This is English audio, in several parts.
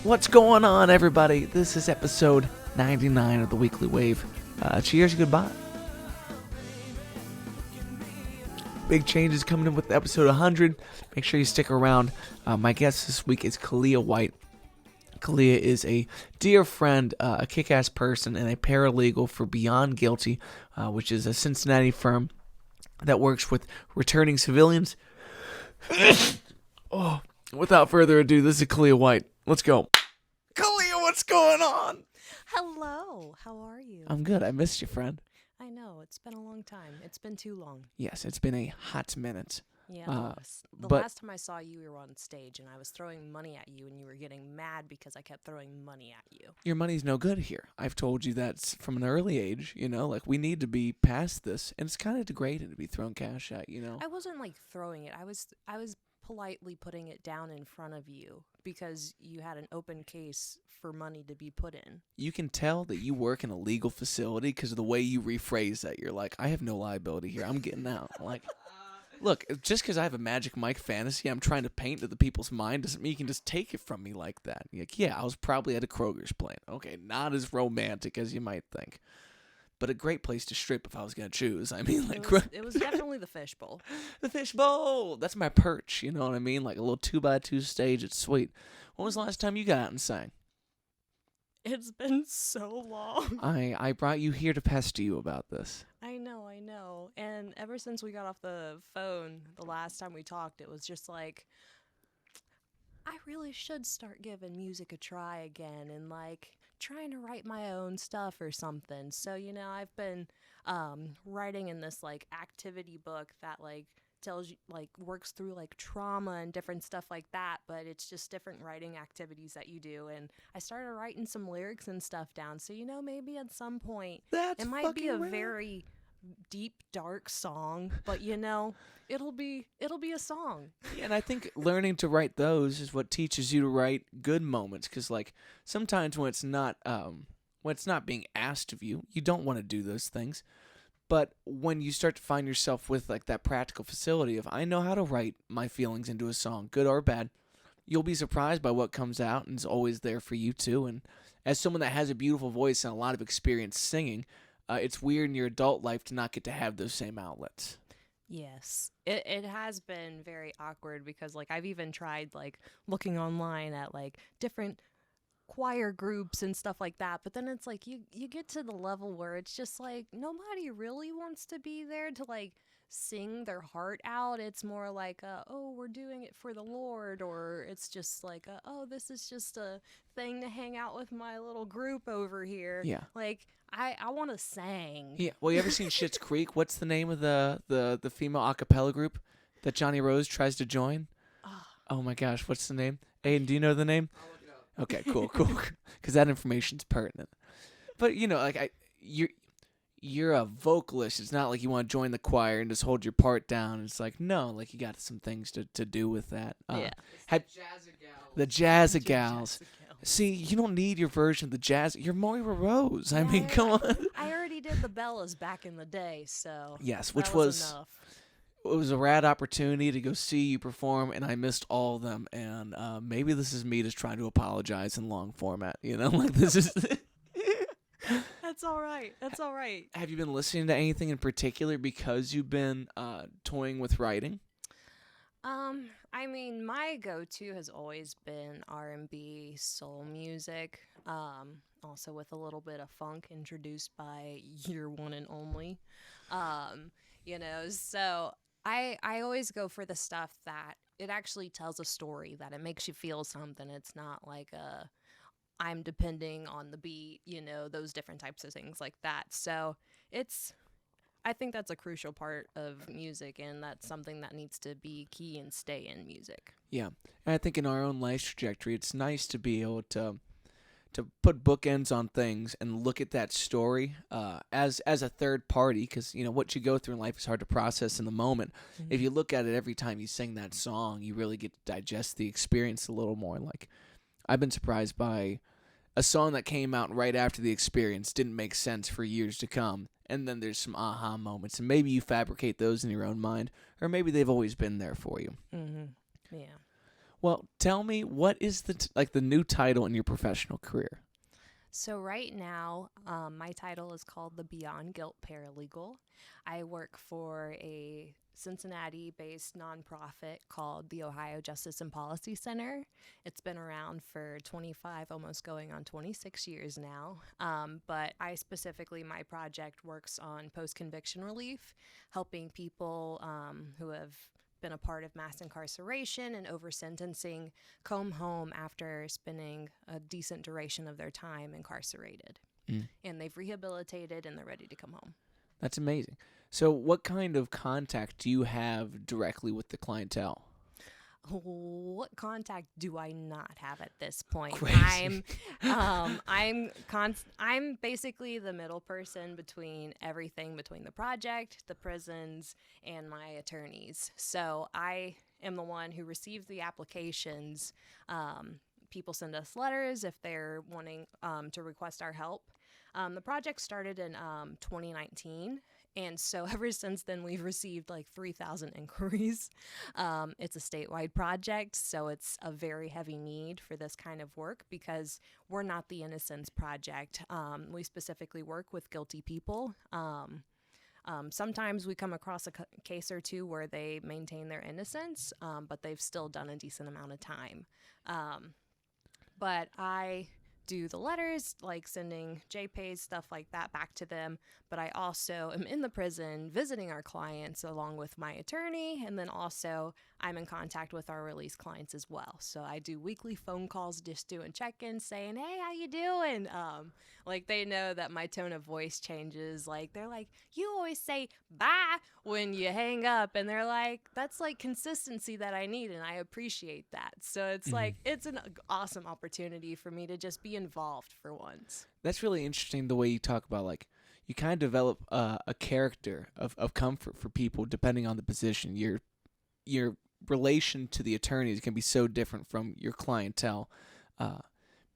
What's going on, everybody? This is episode 99 of the Weekly Wave. Cheers, goodbye. Big changes coming in with episode 100. Make sure you stick around. My guest this week is Kalliah White. Kalliah is a dear friend, a kick-ass person, and a paralegal for Beyond Guilty, which is a Cincinnati firm that works with returning civilians. Without further ado, this is Kalliah White. Let's go. Kalliah, what's going on? Hello, how are you? I'm good. I missed you, friend. I know, it's been a long time. It's been too long. Yes, it's been a hot minute. Yeah, the but last time I saw you, we were on stage, and I was throwing money at you, and you were getting mad because I kept throwing money at you. your money's no good here. I've told you that from an early age, like we need to be past this, and it's kind of degrading to be throwing cash at, I wasn't, throwing it. I was politely putting it down in front of you because you had an open case for money to be put in. You can tell that you work in a legal facility because of the way you rephrase that. You're like, I have no liability here. I'm getting out. Look, just because I have a Magic Mike fantasy I'm trying to paint to the people's mind doesn't mean you can just take it from me like that. You're like, yeah, I was probably at a Kroger's playing. Okay, not as romantic as you might think. But a great place to strip if I was going to choose. It was definitely the fishbowl. The fishbowl! That's my perch, you know what I mean? Like a little 2x2 stage. It's sweet. When was the last time you got out and sang? It's been so long. I brought you here to pester you about this. I know. And ever since we got off the phone the last time we talked, it was just like, I really should start giving music a try again and trying to write my own stuff or something. So, I've been writing in this activity book that tells you works through trauma and different stuff like that, but it's just different writing activities that you do. And I started writing some lyrics and stuff down. So, maybe at some point it might be a very deep, dark song, but it'll be a song. Yeah, and I think learning to write those is what teaches you to write good moments, because sometimes when it's not being asked of you, you don't want to do those things. But when you start to find yourself with that practical facility of, I know how to write my feelings into a song, good or bad, you'll be surprised by what comes out, and is always there for you too. And as someone that has a beautiful voice and a lot of experience singing, it's weird in your adult life to not get to have those same outlets. Yes, it has been very awkward because I've even tried looking online at different choir groups and stuff like that, but then it's you get to the level where it's just nobody really wants to be there to sing their heart out. It's more oh, we're doing it for the Lord, or it's just oh, this is just a thing to hang out with my little group over here. Yeah. I want to sing. Yeah. Well, you ever seen Schitt's Creek? What's the name of the female a cappella group that Johnny Rose tries to join? Oh my gosh, what's the name? Aiden, do you know the name? I'll look it up. Okay, cool. Because that information's pertinent. But you're a vocalist. It's not like you want to join the choir and just hold your part down. It's no, you got some things to do with that. Yeah. The Jazzagals. See, you don't need your version of the jazz. You're Moira Rose. I mean, come on. I already did the Bellas back in the day, so yes, which was enough. It was a rad opportunity to go see you perform, and I missed all of them. And maybe this is me just trying to apologize in long format. This is. That's all right. Have you been listening to anything in particular because you've been toying with writing? I mean, my go-to has always been R&B, soul music, also with a little bit of funk introduced by your one and only. So I always go for the stuff that it actually tells a story, that it makes you feel something. It's not I'm depending on the beat, those different types of things like that. So I think that's a crucial part of music, and that's something that needs to be key and stay in music. Yeah, and I think in our own life trajectory, it's nice to be able to put bookends on things and look at that story as a third party, because what you go through in life is hard to process in the moment. Mm-hmm. If you look at it every time you sing that song, you really get to digest the experience a little more. I've been surprised by a song that came out right after the experience didn't make sense for years to come. And then there's some aha moments, and maybe you fabricate those in your own mind, or maybe they've always been there for you. Mm-hmm. Yeah. Well, tell me, what is the new title in your professional career? So, right now, my title is called the Beyond Guilt Paralegal. I work for a Cincinnati based nonprofit called the Ohio Justice and Policy Center. It's been around for 25, almost going on 26 years now. But I specifically, my project works on post conviction relief, helping people who have been a part of mass incarceration and over sentencing come home after spending a decent duration of their time incarcerated. Mm. And they've rehabilitated and they're ready to come home. That's amazing. So, what kind of contact do you have directly with the clientele? What contact do I not have at this point? Crazy. I'm basically the middle person between everything between the project, the prisons, and my attorneys. So I am the one who receives the applications. People send us letters if they're wanting to request our help. The project started in 2019. And so ever since then, we've received like 3,000 inquiries. It's a statewide project, so it's a very heavy need for this kind of work because we're not the Innocence Project. We specifically work with guilty people. Sometimes we come across a case or two where they maintain their innocence, but they've still done a decent amount of time. But I do the letters, like sending JPAs, stuff like that back to them. But I also am in the prison visiting our clients along with my attorney. And then also I'm in contact with our release clients as well. So I do weekly phone calls, just doing check-ins saying, hey, how you doing? Like they know that my tone of voice changes. Like they're like, you always say bye when you hang up. And they're like, that's like consistency that I need. And I appreciate that. So it's like, it's an awesome opportunity for me to just be involved for once. That's really interesting the way you talk about, like, you kind of develop a character of comfort for people depending on the position. Your relation to the attorneys can be so different from your clientele.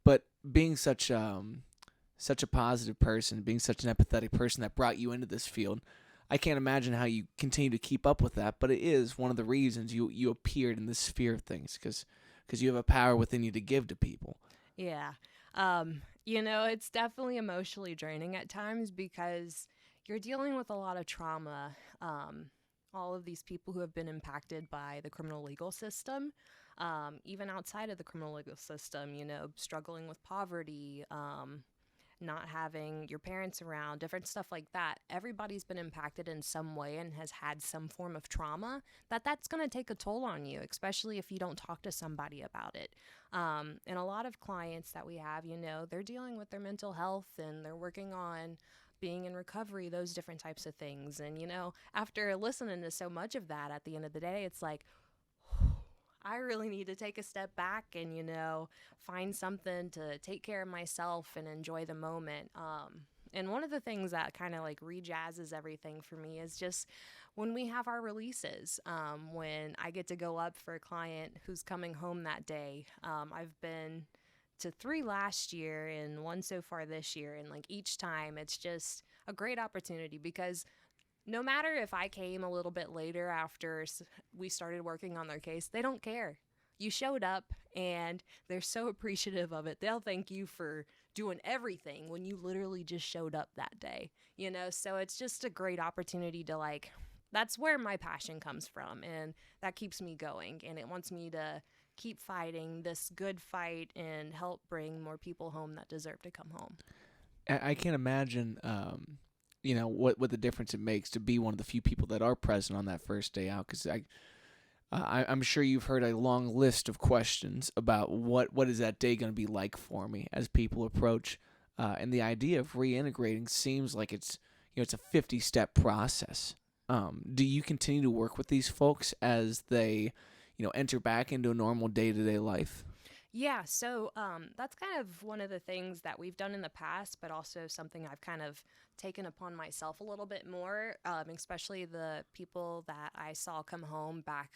But being such a positive person, being such an empathetic person that brought you into this field, I can't imagine how you continue to keep up with that. But it is one of the reasons you appeared in this sphere of things, because you have a power within you to give to people. Yeah. It's definitely emotionally draining at times because you're dealing with a lot of trauma. All of these people who have been impacted by the criminal legal system, even outside of the criminal legal system, struggling with poverty, not having your parents around, different stuff like that. Everybody's been impacted in some way and has had some form of trauma that's going to take a toll on you, especially if you don't talk to somebody about it. And a lot of clients that we have, they're dealing with their mental health and they're working on being in recovery, those different types of things. And, after listening to so much of that, at the end of the day, it's like, I really need to take a step back and, find something to take care of myself and enjoy the moment. And one of the things that kind of like rejazzes everything for me is just when we have our releases, when I get to go up for a client who's coming home that day. I've been to 3 last year and 1 so far this year. And like each time it's just a great opportunity because no matter if I came a little bit later after we started working on their case, they don't care. You showed up and they're so appreciative of it. They'll thank you for doing everything when you literally just showed up that day, So it's just a great opportunity to that's where my passion comes from. And that keeps me going. And it wants me to keep fighting this good fight and help bring more people home that deserve to come home. I can't imagine what the difference it makes to be one of the few people that are present on that first day out, because I'm sure you've heard a long list of questions about what is that day going to be like for me as people approach, and the idea of reintegrating seems like it's a 50-step process. Do you continue to work with these folks as they enter back into a normal day-to-day life? Yeah, so that's kind of one of the things that we've done in the past, but also something I've kind of taken upon myself a little bit more, especially the people that I saw come home back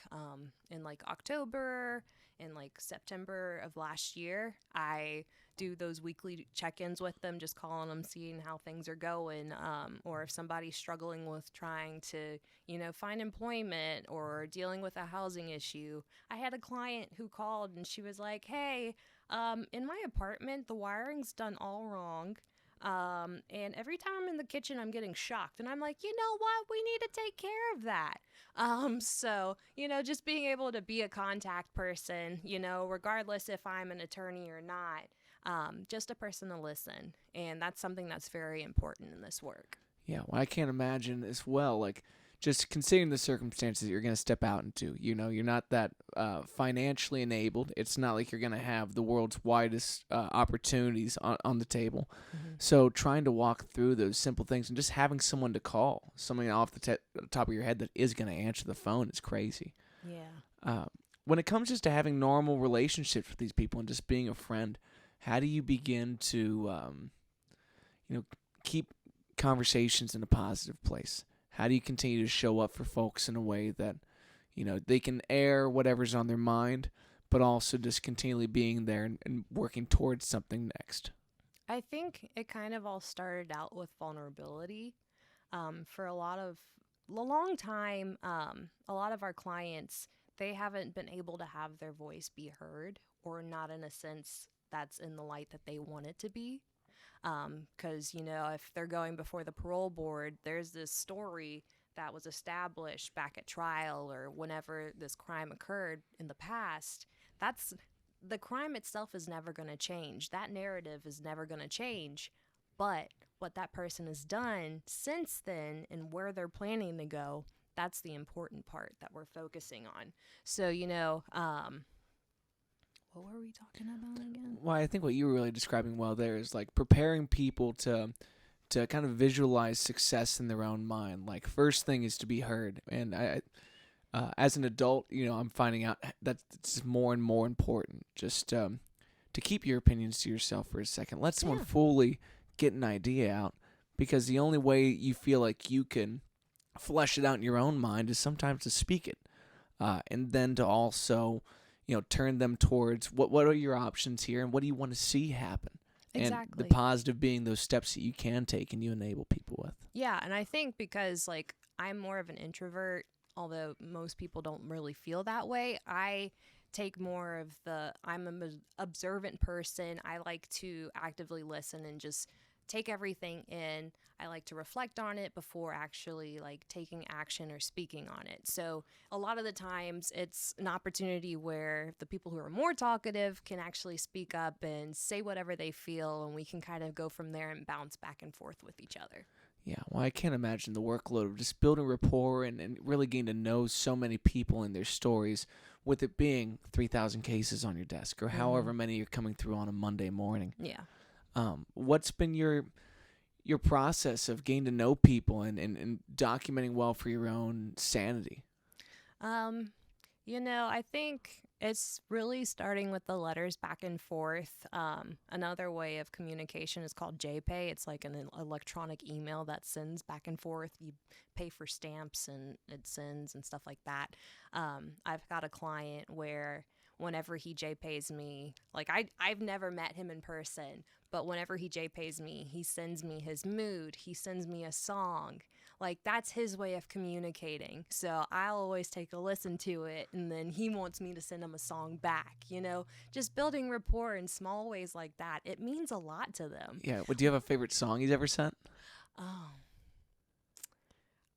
in like October and like September of last year. I do those weekly check-ins with them, just calling them, seeing how things are going, or if somebody's struggling with trying to, find employment or dealing with a housing issue. I had a client who called and she was like, "Hey, in my apartment, the wiring's done all wrong. And every time I'm in the kitchen, I'm getting shocked." And I'm like, you know what? We need to take care of that. So, just being able to be a contact person, regardless if I'm an attorney or not, just a person to listen. And that's something that's very important in this work. Yeah, well, I can't imagine as well, like, just considering the circumstances that you're going to step out into. You're not that financially enabled. It's not like you're going to have the world's widest opportunities on the table. Mm-hmm. So trying to walk through those simple things and just having someone to call, someone off the top of your head that is going to answer the phone is crazy. Yeah. When it comes just to having normal relationships with these people and just being a friend, how do you begin to, keep conversations in a positive place? How do you continue to show up for folks in a way that, they can air whatever's on their mind, but also just continually being there and working towards something next? I think it kind of all started out with vulnerability. For a long time, a lot of our clients, they haven't been able to have their voice be heard, or not in a sense that's in the light that they want it to be. Because, if they're going before the parole board, there's this story that was established back at trial or whenever this crime occurred in the past. The crime itself is never going to change. That narrative is never going to change. But what that person has done since then and where they're planning to go, that's the important part that we're focusing on. So, what were we talking about again? Well, I think what you were really describing well there is like preparing people to kind of visualize success in their own mind. Like, first thing is to be heard. And I as an adult, I'm finding out that it's more and more important just to keep your opinions to yourself for a second. Let someone fully get an idea out, because the only way you feel like you can flesh it out in your own mind is sometimes to speak it, and then to also turn them towards what are your options here and what do you want to see happen. Exactly. And the positive being those steps that you can take and you enable people with. Yeah, and I think because I'm more of an introvert, although most people don't really feel that way, I take more of I'm an observant person. I like to actively listen and just take everything in. I like to reflect on it before actually taking action or speaking on it. So a lot of the times it's an opportunity where the people who are more talkative can actually speak up and say whatever they feel, and we can kind of go from there and bounce back and forth with each other. Yeah, well, I can't imagine the workload of just building rapport and really getting to know so many people and their stories, with it being 3,000 cases on your desk or however many you're coming through on a Monday morning. Yeah. What's been your process of getting to know people and documenting well for your own sanity? I think it's really starting with the letters back and forth. Another way of communication is called JPay. It's like an electronic email that sends back and forth. You pay for stamps and it sends and stuff like that. I've got a client where whenever he JPays me, I've never met him in person, but whenever he JPays me, he sends me his mood. He sends me a song. That's his way of communicating. So I'll always take a listen to it, and then he wants me to send him a song back. Just building rapport in small ways like that, it means a lot to them. Yeah. Well, do you have a favorite song he's ever sent? Oh,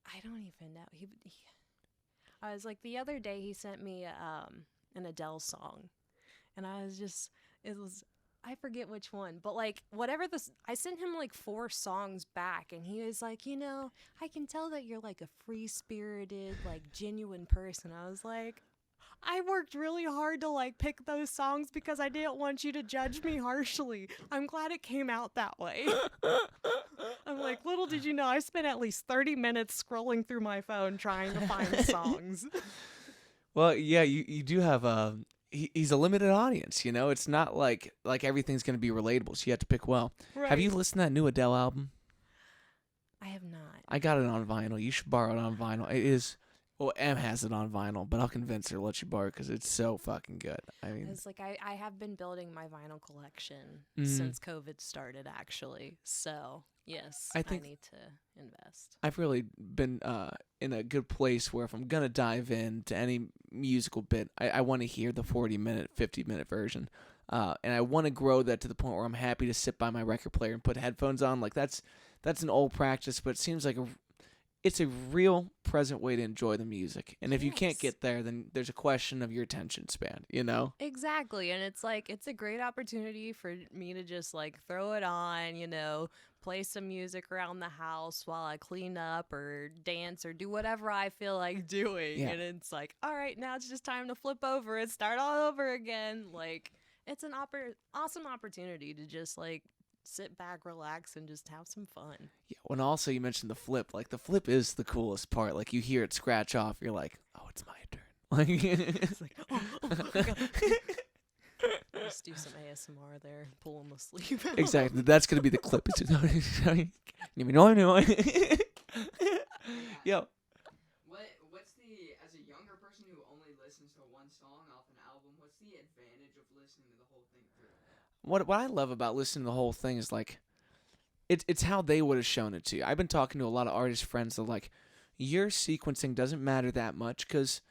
I don't even know. I was the other day he sent me an Adele song, and I forget which one, but whatever I sent him 4 songs back, and he was like, I can tell that you're a free-spirited, genuine person. I was like, I worked really hard to pick those songs because I didn't want you to judge me harshly. I'm glad it came out that way. I'm like, little did you know, I spent at least 30 minutes scrolling through my phone trying to find songs. Well, yeah, you do have he's a limited audience, It's not like everything's going to be relatable, so you have to pick well. Right. Have you listened to that new Adele album? I have not. I got it on vinyl. You should borrow it on vinyl. It is. Well, Em has it on vinyl, but I'll convince her to let you borrow it because it's so fucking good. I mean, It's like I have been building my vinyl collection Mhm. since COVID started, actually. So, yes, I I think- need to invest. I've really been in a good place where if I'm gonna dive into any musical bit, I want to hear the 40-minute, 50-minute version, and I want to grow that to the point where I'm happy to sit by my record player and put headphones on. Like that's an old practice, but it seems like it's a real present way to enjoy the music. And if you can't Yes. get there, then there's a question of your attention span. You know? Exactly. And it's like, it's a great opportunity for me to just like throw it on, play some music around the house while I clean up or dance or do whatever I feel like doing. Yeah. And it's like, all right, now it's just time to flip over and start all over again. Like, it's an awesome opportunity to just like sit back, relax, and just have some fun. Yeah. When also you mentioned the flip, like the flip is the coolest part. Like you hear it scratch off, you're like, oh, it's my turn. Like It's like, oh my God. Just do some ASMR there, pull them asleep. exactly. That's gonna be the clip. It's Yo. What's the, as a younger person who only listens to one song off an album, what's the advantage of listening to the whole thing through? What I love about listening to the whole thing is like, it's how they would have shown it to you. I've been talking to a lot of artist friends that like, your sequencing doesn't matter that much because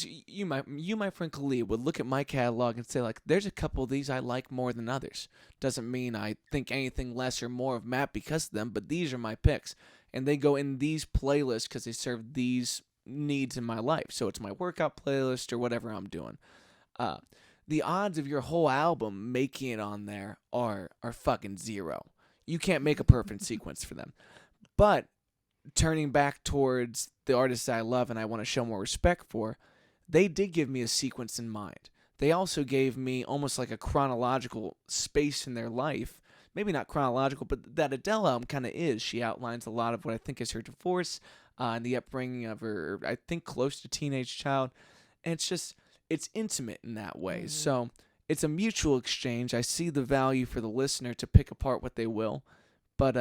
you my friend Kalliah would look at my catalog and say like, there's a couple of these I like more than others. Doesn't mean I think anything less or more of Matt because of them, but these are my picks, and they go in these playlists because they serve these needs in my life. So it's my workout playlist or whatever I'm doing. The odds of your whole album making it on there are fucking zero. You can't make a perfect sequence for them. But turning back towards the artists I love and I want to show more respect for, they did give me a sequence in mind. They also gave me almost like a chronological space in their life. Maybe not chronological, but that Adele album kind of is. She outlines a lot of what I think is her divorce and the upbringing of her, I think, close to teenage child. And it's intimate in that way. Mm-hmm. So it's a mutual exchange. I see the value for the listener to pick apart what they will. But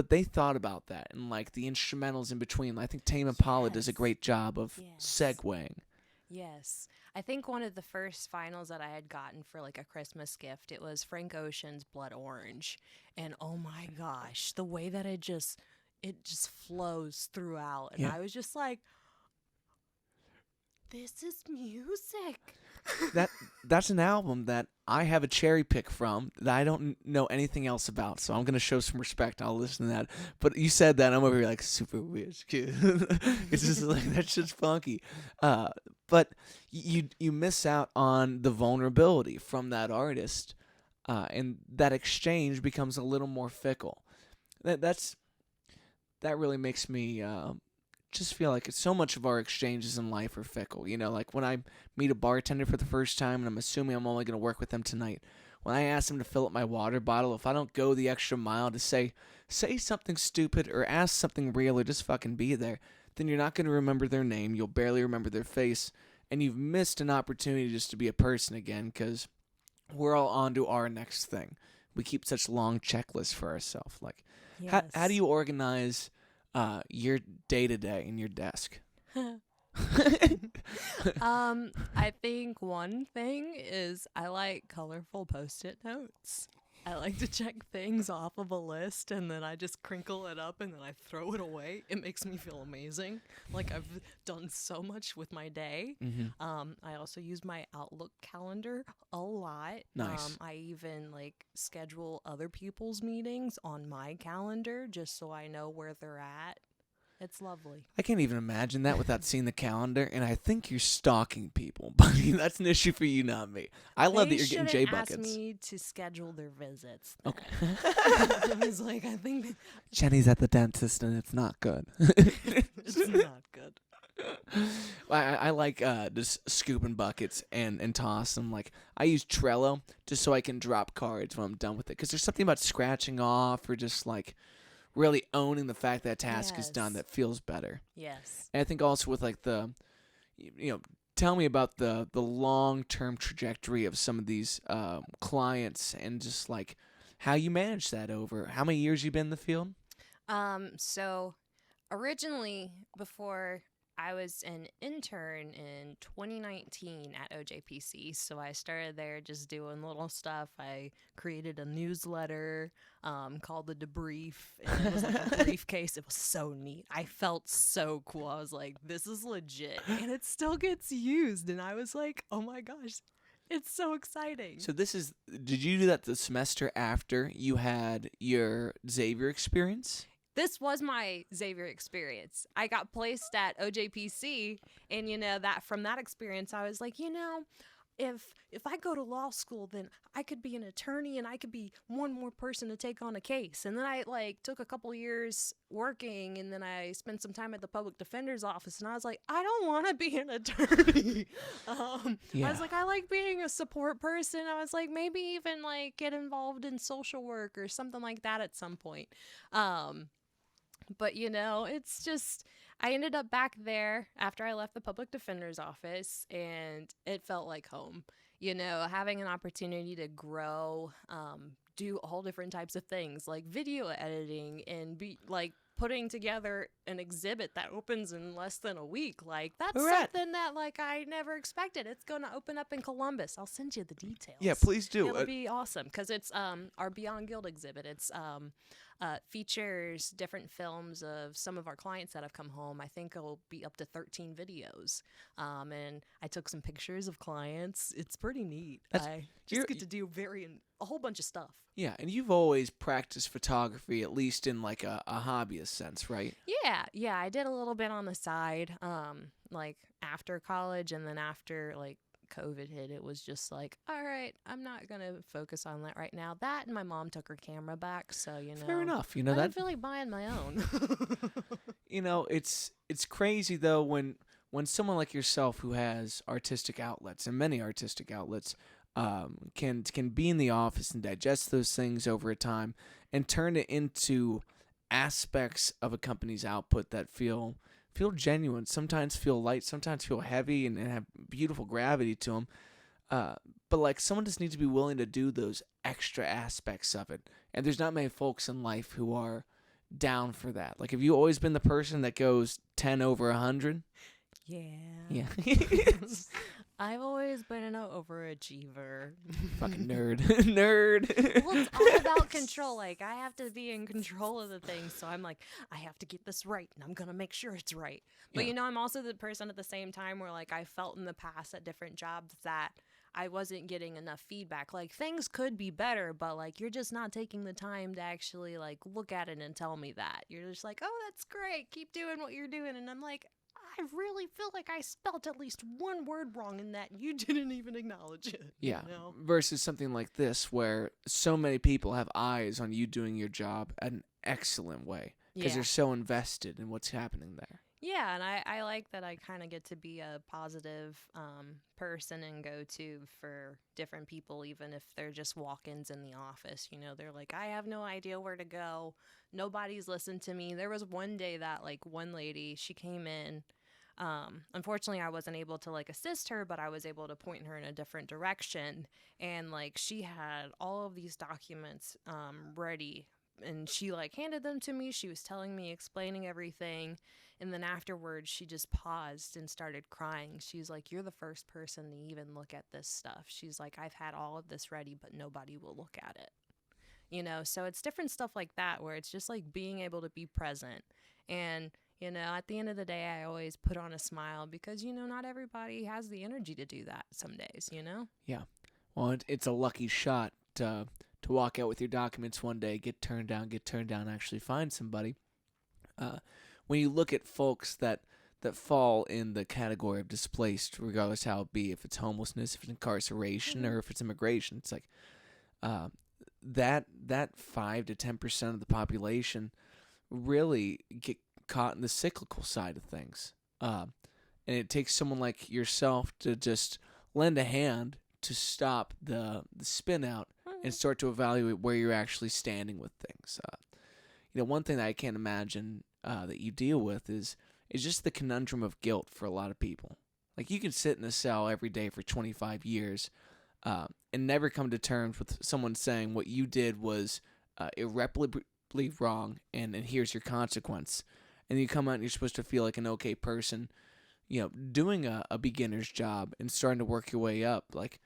they thought about that and like the instrumentals in between. I think Tame Impala does a Yes. great job of Yes. segueing. Yes. I think one of the first vinyls that I had gotten for like a Christmas gift, it was Frank Ocean's Blood Orange. And oh my gosh, the way that it just flows throughout. And Yeah. I was just like, this is music. That's an album that I have a cherry pick from that I don't know anything else about, so I'm gonna show some respect. I'll listen to that. But you said that, I'm over here like super weird kid. It's just like that shit's funky. But you miss out on the vulnerability from that artist, and that exchange becomes a little more fickle. That really makes me just feel like so much of our exchanges in life are fickle. You know, like when I meet a bartender for the first time and I'm assuming I'm only going to work with them tonight, when I ask them to fill up my water bottle, if I don't go the extra mile to say something stupid or ask something real or just fucking be there, then you're not going to remember their name, you'll barely remember their face, and you've missed an opportunity just to be a person again because we're all on to our next thing. We keep such long checklists for ourselves. Like, how do you organize your day-to-day in your desk? I think one thing is I like colorful Post-it notes. I like to check things off of a list and then I just crinkle it up and then I throw it away. It makes me feel amazing. Like I've done so much with my day. Mm-hmm. I also use my Outlook calendar a lot. Nice. I even like schedule other people's meetings on my calendar just so I know where they're at. It's lovely. I can't even imagine that without seeing the calendar, and I think you're stalking people. But that's an issue for you, not me. I love that you're getting J buckets. Ask me to schedule their visits. Okay. I was like, I think Jenny's at the dentist, and it's not good. it's not good. I like just scooping buckets and toss them. Like I use Trello just so I can drop cards when I'm done with it. Because there's something about scratching off or just like really owning the fact that task is done that feels better. Yes. And I think also with like tell me about the long-term trajectory of some of these clients and just like how you manage that over how many years you've been in the field? So originally, before I was an intern in 2019 at OJPC, so I started there just doing little stuff. I created a newsletter called the Debrief, and it was like a briefcase. It was so neat. I felt so cool. I was like, this is legit, and it still gets used. And I was like, oh my gosh, it's so exciting. So did you do that the semester after you had your Xavier experience? This was my Xavier experience. I got placed at OJPC, and that from that experience, I was like, if I go to law school, then I could be an attorney, and I could be one more person to take on a case. And then I took a couple years working, and then I spent some time at the public defender's office, and I was like, I don't want to be an attorney. Yeah. I was like, I like being a support person. I was like, maybe even get involved in social work or something like that at some point. But it's just, I ended up back there after I left the public defender's office, and it felt like home. Having an opportunity to grow, do all different types of things like video editing, and be putting together an exhibit that opens in less than a week. That's something that I never expected. It's going to open up in Columbus. I'll send you the details. Yeah, please do. It'll be awesome because it's our Beyond Guild exhibit. It's features different films of some of our clients that have come home. I think it'll be up to 13 videos. And I took some pictures of clients. It's pretty neat. I just get to do a whole bunch of stuff. Yeah, and you've always practiced photography, at least in a hobbyist sense, right? Yeah. I did a little bit on the side, after college, and then after COVID hit, it was just all right, I'm not gonna focus on that right now. That, and my mom took her camera back, so Fair enough. I didn't feel like buying my own. It's crazy though when someone like yourself who has artistic outlets, and many artistic outlets, can be in the office and digest those things over a time and turn it into aspects of a company's output that feel genuine, sometimes feel light, sometimes feel heavy, and have beautiful gravity to them. But someone just needs to be willing to do those extra aspects of it. And there's not many folks in life who are down for that. Have you always been the person that goes 10 over 100? Yeah. I've always been an overachiever. Fucking nerd. Nerd. Well, it's all about control. I have to be in control of the thing. So I'm I have to get this right, and I'm going to make sure it's right. But, Yeah. I'm also the person at the same time where, I felt in the past at different jobs that I wasn't getting enough feedback. Things could be better, but, you're just not taking the time to actually, look at it and tell me that. You're just oh, that's great. Keep doing what you're doing. And I'm I really feel like I spelt at least one word wrong in that. You didn't even acknowledge it. Yeah. Versus something like this where so many people have eyes on you doing your job at an excellent way because they're so invested in what's happening there. Yeah, and I like that I kind of get to be a positive person and go-to for different people, even if they're just walk-ins in the office. They're I have no idea where to go. Nobody's listened to me. There was one day that, one lady, she came in. Unfortunately, I wasn't able to, assist her, but I was able to point her in a different direction. And, she had all of these documents ready. And she, handed them to me. She was telling me, explaining everything. And then afterwards, she just paused and started crying. She's like, you're the first person to even look at this stuff. She's like, I've had all of this ready, but nobody will look at it. So it's different stuff like that where it's just being able to be present. And, at the end of the day, I always put on a smile because, not everybody has the energy to do that some days, Yeah. Well, it's a lucky shot to walk out with your documents one day, get turned down, actually find somebody. When you look at folks that fall in the category of displaced, regardless how it be, if it's homelessness, if it's incarceration, or if it's immigration, it's that 5 to 10% of the population really get caught in the cyclical side of things. And it takes someone like yourself to just lend a hand to stop the spin out and start to evaluate where you're actually standing with things. One thing that I can't imagine that you deal with is just the conundrum of guilt for a lot of people. You can sit in a cell every day for 25 years and never come to terms with someone saying what you did was incredibly wrong, and here's your consequence. And you come out and you're supposed to feel like an okay person, doing a beginner's job and starting to work your way up. Like,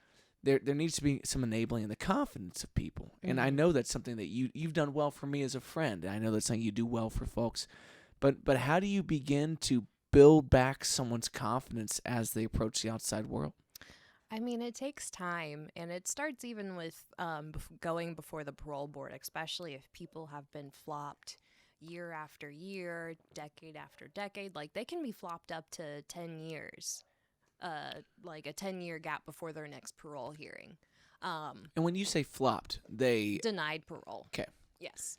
there needs to be some enabling the confidence of people. And I know that's something that you've done well for me as a friend. And I know that's something you do well for folks. But how do you begin to build back someone's confidence as they approach the outside world? I mean, it takes time, and it starts even with going before the parole board, especially if people have been flopped year after year, decade after decade. Like, they can be flopped up to 10 years, like a 10-year gap before their next parole hearing. And when you say flopped, they... Denied parole. Okay. Yes,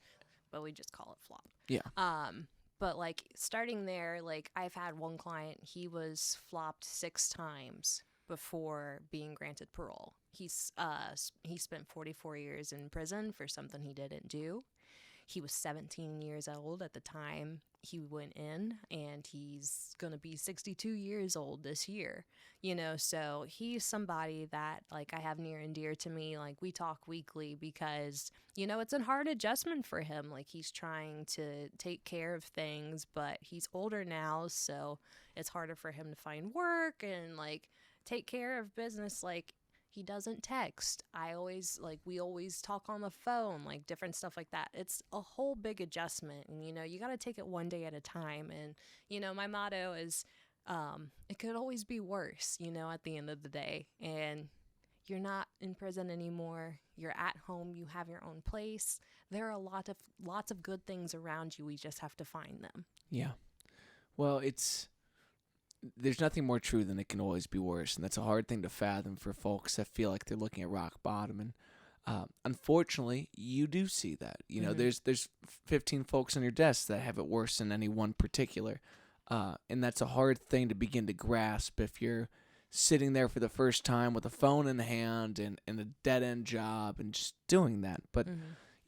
but we just call it flop. Yeah. But, like, starting there, like, I've had one client, he was flopped 6 times before being granted parole. He spent 44 years in prison for something he didn't do. He was 17 years old at the time he went in, and he's going to be 62 years old this year. So he's somebody that, like, I have near and dear to me. Like, we talk weekly because, it's a hard adjustment for him. Like, he's trying to take care of things, but he's older now, so it's harder for him to find work and, like, take care of business. Like, he doesn't text. We always talk on the phone, like different stuff like that. It's a whole big adjustment, and you got to take it one day at a time. And my motto is it could always be worse, at the end of the day. And you're not in prison anymore. You're at home. You have your own place. There are lots of good things around you. We just have to find them. Yeah. Well, there's nothing more true than it can always be worse, and that's a hard thing to fathom for folks that feel like they're looking at rock bottom. And unfortunately, you do see that. There's 15 folks on your desk that have it worse than any one particular, and that's a hard thing to begin to grasp if you're sitting there for the first time with a phone in hand and a dead-end job and just doing that. But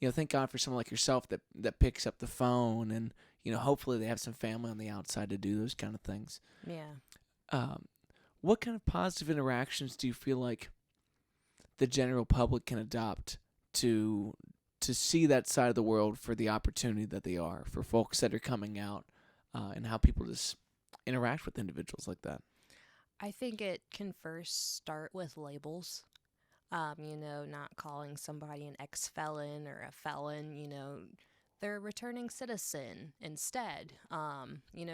thank God for someone like yourself that picks up the phone and hopefully they have some family on the outside to do those kind of things. Yeah. What kind of positive interactions do you feel like the general public can adopt to see that side of the world for the opportunity that they are, for folks that are coming out, and how people just interact with individuals like that? I think it can first start with labels. Not calling somebody an ex-felon or a felon, they're a returning citizen instead.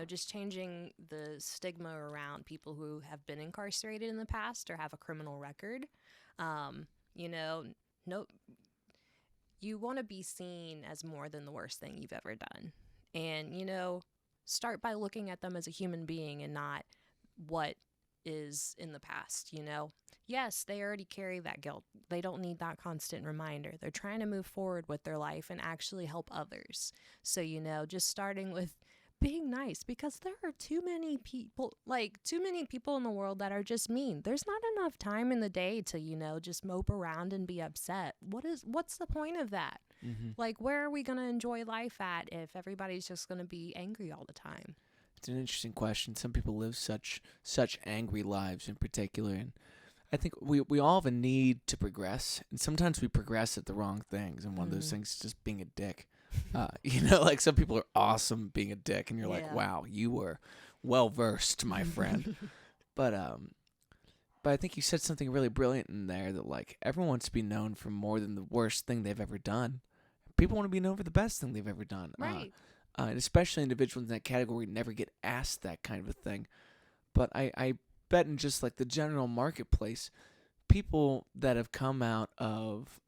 Just changing the stigma around people who have been incarcerated in the past or have a criminal record. No, you want to be seen as more than the worst thing you've ever done. And, start by looking at them as a human being and not what is in the past. Yes, they already carry that guilt. They don't need that constant reminder. They're trying to move forward with their life and actually help others. So, just starting with being nice, because there are too many people in the world that are just mean. There's not enough time in the day to, just mope around and be upset. What's the point of that? Mm-hmm. Like, where are we going to enjoy life at if everybody's just going to be angry all the time? It's an interesting question. Some people live such angry lives in particular, and I think we all have a need to progress, and sometimes we progress at the wrong things, and one of those things is just being a dick. Like some people are awesome being a dick, and you're like, wow, you were well versed, my friend. But I think you said something really brilliant in there, that like everyone wants to be known for more than the worst thing they've ever done. People want to be known for the best thing they've ever done. Right. And especially individuals in that category never get asked that kind of a thing. But I bet in just like the general marketplace, people that have come out of,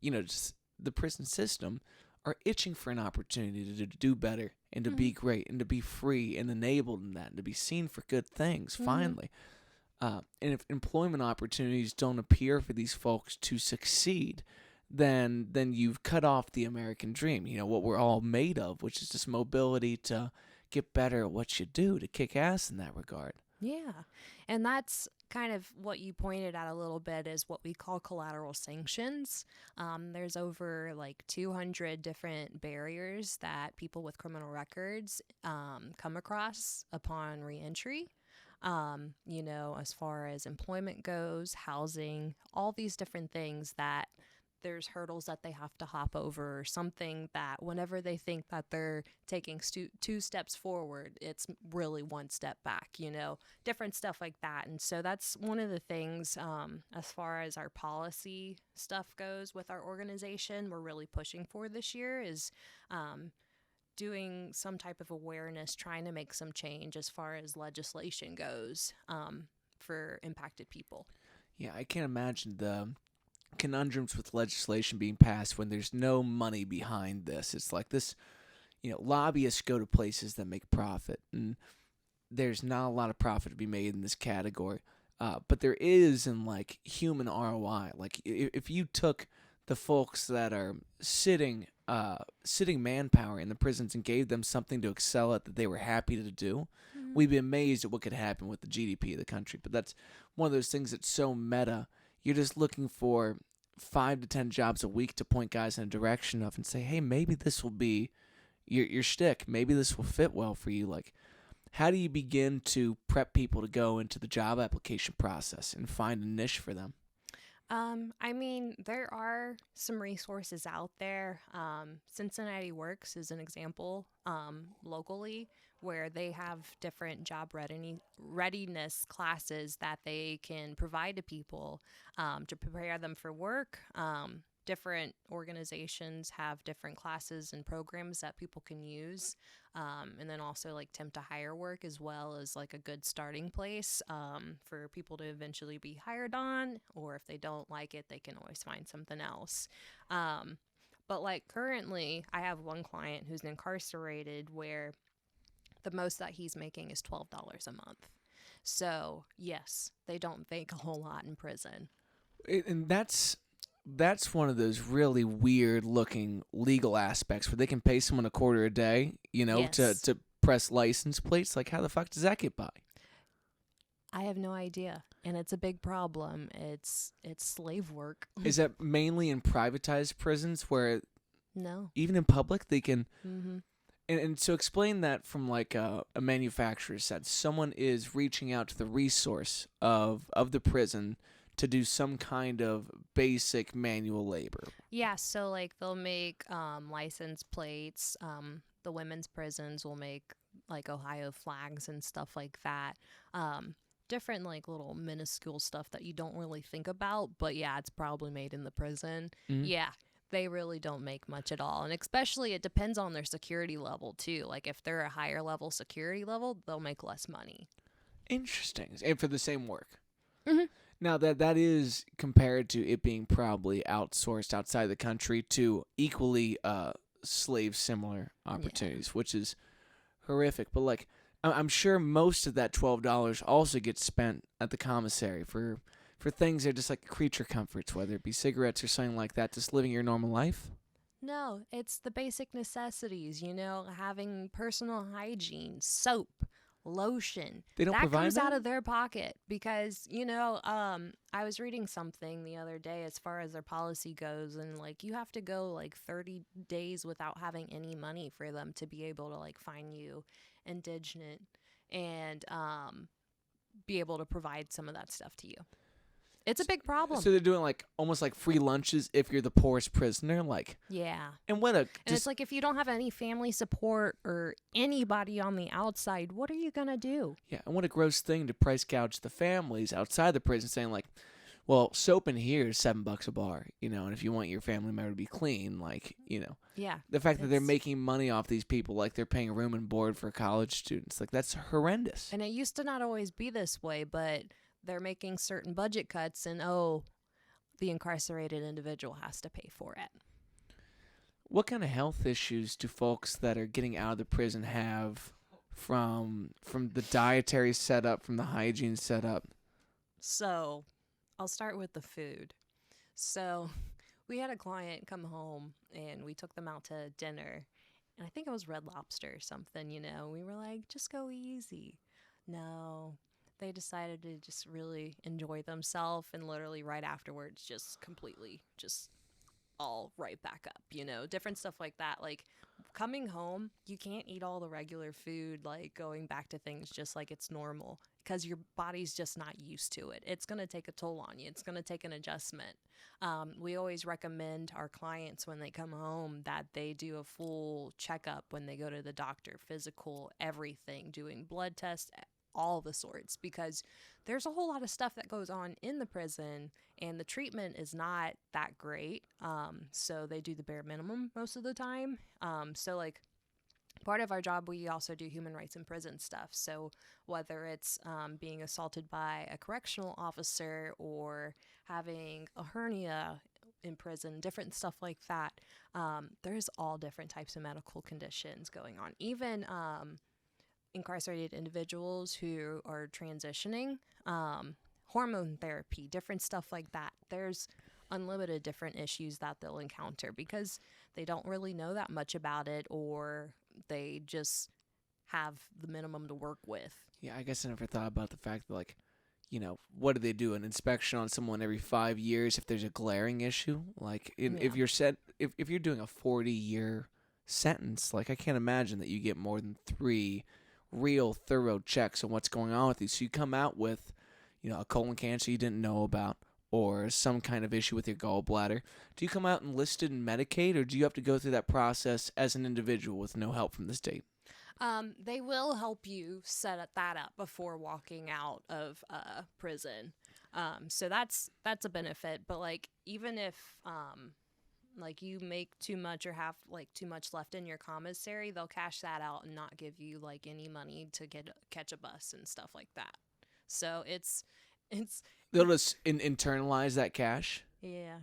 just the prison system are itching for an opportunity to do better and to be great and to be free and enabled in that and to be seen for good things, finally. And if employment opportunities don't appear for these folks to succeed, then you've cut off the American dream, what we're all made of, which is just mobility to get better at what you do, to kick ass in that regard. Yeah. And that's kind of what you pointed out a little bit, is what we call collateral sanctions. There's over like 200 different barriers that people with criminal records come across upon reentry. As far as employment goes, housing, all these different things that there's hurdles that they have to hop over, or something that whenever they think that they're taking two steps forward, it's really one step back, different stuff like that. And so that's one of the things, as far as our policy stuff goes with our organization, we're really pushing for this year is doing some type of awareness, trying to make some change as far as legislation goes for impacted people. Yeah, I can't imagine the conundrums with legislation being passed when there's no money behind this. It's like this, lobbyists go to places that make profit, and there's not a lot of profit to be made in this category. But there is in like human ROI. Like if you took the folks that are sitting manpower in the prisons and gave them something to excel at that they were happy to do, we'd be amazed at what could happen with the GDP of the country. But that's one of those things that's so meta. You're just looking for 5 to 10 jobs a week to point guys in a direction of and say, hey, maybe this will be your shtick. Maybe this will fit well for you. Like, how do you begin to prep people to go into the job application process and find a niche for them? I mean, there are some resources out there. Cincinnati Works is an example locally where they have different job readiness classes that they can provide to people to prepare them for work. Different organizations have different classes and programs that people can use. And then also like temp to hire work as well as like a good starting place for people to eventually be hired on, or if they don't like it, they can always find something else. But like currently I have one client who's incarcerated where the most that he's making is $12 a month. So yes, they don't make a whole lot in prison. And that's one of those really weird looking legal aspects where they can pay someone $0.25 a day, Yes. to press license plates. Like, how the fuck does that get by? I have no idea, and it's a big problem. It's slave work. Is that mainly in privatized prisons where No. even in public they can? Mm-hmm. And so explain that from like a manufacturer's sense. Someone is reaching out to the resource of the prison to do some kind of basic manual labor. Yeah, so like they'll make license plates. The women's prisons will make like Ohio flags and stuff like that. Different like little minuscule stuff that you don't really think about, but yeah, it's probably made in the prison. Mm-hmm. Yeah, they really don't make much at all. And especially it depends on their security level too. Like if they're a higher level security level, they'll make less money. Interesting. And for the same work. Mm-hmm. Now that is compared to it being probably outsourced outside the country to equally slave similar opportunities, which is horrific. But like, I'm sure most of that $12 also gets spent at the commissary for things that are just like creature comforts, whether it be cigarettes or something like that, just living your normal life. No, it's the basic necessities, having personal hygiene, soap, lotion. They don't that provide comes that? out of their pocket because, I was reading something the other day as far as their policy goes, and like you have to go like 30 days without having any money for them to be able to like find you indigent and be able to provide some of that stuff to you. It's a big problem. So they're doing like almost like free lunches if you're the poorest prisoner, like. Yeah. And what a And it's like if you don't have any family support or anybody on the outside, what are you gonna do? Yeah, and what a gross thing to price gouge the families outside the prison, saying like, well, soap in here is $7 a bar, and if you want your family member to be clean, like, Yeah. the fact that they're making money off these people, like they're paying room and board for college students, like that's horrendous. And it used to not always be this way, but they're making certain budget cuts, and the incarcerated individual has to pay for it. What kind of health issues do folks that are getting out of the prison have from the dietary setup, from the hygiene setup? So I'll start with the food. So we had a client come home and we took them out to dinner, and I think it was Red Lobster or something, we were like, just go easy. No, they decided to just really enjoy themselves, and literally right afterwards just completely just all right back up, different stuff like that. Like coming home, you can't eat all the regular food, like going back to things just like it's normal, because your body's just not used to it. It's going to take a toll on you. It's going to take an adjustment. We always recommend our clients when they come home that they do a full checkup when they go to the doctor, physical, everything, doing blood tests, all the sorts, because there's a whole lot of stuff that goes on in the prison and the treatment is not that great. So they do the bare minimum most of the time. So like part of our job, we also do human rights in prison stuff. So whether it's being assaulted by a correctional officer or having a hernia in prison, different stuff like that, there's all different types of medical conditions going on. Even incarcerated individuals who are transitioning, hormone therapy, different stuff like that. There's unlimited different issues that they'll encounter because they don't really know that much about it, or they just have the minimum to work with. Yeah, I guess I never thought about the fact that, like, you know, what do they do? An inspection on someone every 5 years if there's a glaring issue? Like, if you're doing a 40-year sentence, like, I can't imagine that you get more than 3 real thorough checks on what's going on with you. So you come out with, you know, a colon cancer you didn't know about, or some kind of issue with your gallbladder. Do you come out enlisted in Medicaid, or do you have to go through that process as an individual with no help from the state? They will help you set that up before walking out of prison. So that's a benefit. But like, even if like you make too much or have like too much left in your commissary, they'll cash that out and not give you like any money to catch a bus and stuff like that. So it's They'll just internalize that cash. yeah.